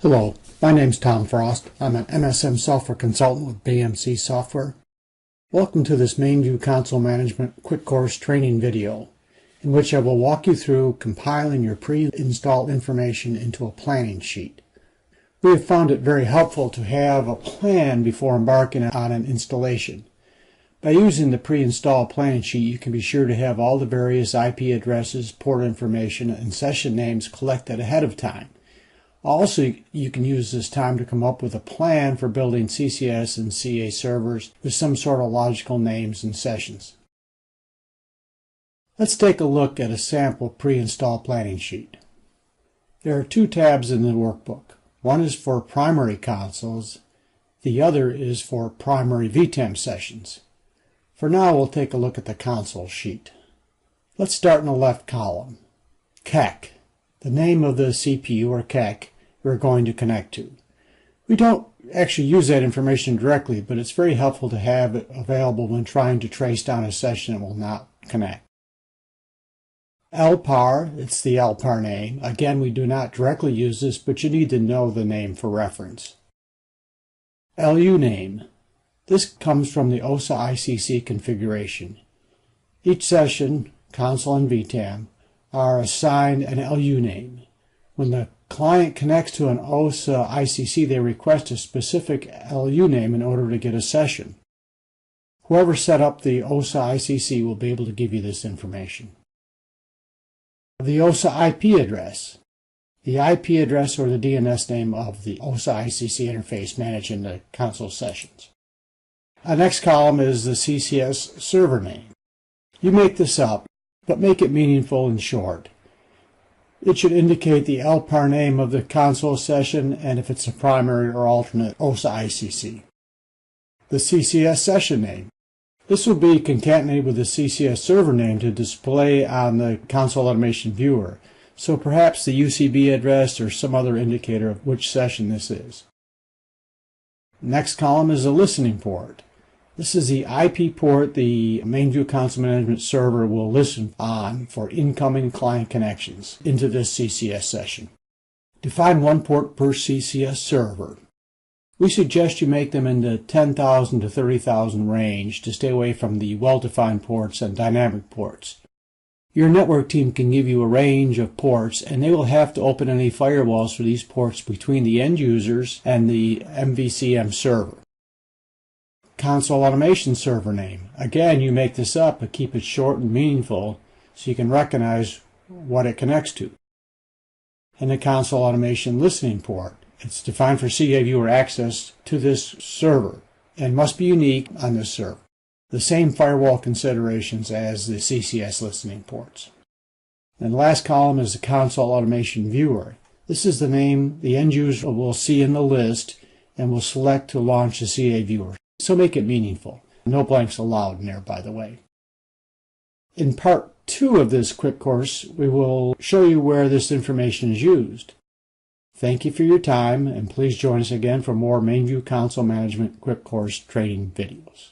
Hello, my name's Tom Frost. I'm an MSM software consultant with BMC Software. Welcome to this MainView console management quick course training video, in which I will walk you through compiling your pre-installed information into a planning sheet. We have found it very helpful to have a plan before embarking on an installation. By using the pre-installed planning sheet, you can be sure to have all the various IP addresses, port information, and session names collected ahead of time. Also, you can use this time to come up with a plan for building CCS and CA servers with some sort of logical names and sessions. Let's take a look at a sample pre-install planning sheet. There are two tabs in the workbook. One is for primary consoles, the other is for primary VTEM sessions. For now, we'll take a look at the console sheet. Let's start in the left column. CAC. The name of the CPU or CAC we're going to connect to. We don't actually use that information directly, but it's very helpful to have it available when trying to trace down a session that will not connect. LPAR, it's the LPAR name. Again, we do not directly use this, but you need to know the name for reference. LU name. This comes from the OSA ICC configuration. Each session, console and VTEM, are assigned an LU name. When the client connects to an OSA ICC, they request a specific LU name in order to get a session. Whoever set up the OSA ICC will be able to give you this information. The OSA IP address. The IP address or the DNS name of the OSA ICC interface managing the console sessions. The next column is the CCS server name. You make this up, but make it meaningful and short. It should indicate the LPAR name of the console session and if it's a primary or alternate OSA ICC. The CCS session name. This will be concatenated with the CCS server name to display on the console automation viewer, so perhaps the UCB address or some other indicator of which session this is. Next column is a listening port. This is the IP port the MainView console management server will listen on for incoming client connections into this CCS session. Define one port per CCS server. We suggest you make them in the 10,000 to 30,000 range to stay away from the well-defined ports and dynamic ports. Your network team can give you a range of ports, and they will have to open any firewalls for these ports between the end users and the MVCM server. Console automation server name. Again, you make this up, but keep it short and meaningful so you can recognize what it connects to. And the console automation listening port. It's defined for CA viewer access to this server and must be unique on this server. The same firewall considerations as the CCS listening ports. And the last column is the console automation viewer. This is the name the end user will see in the list and will select to launch the CA viewer. So make it meaningful. No blanks allowed in there, by the way. In part 2 of this quick course, we will show you where this information is used. Thank you for your time, and please join us again for more MainView console management quick course training videos.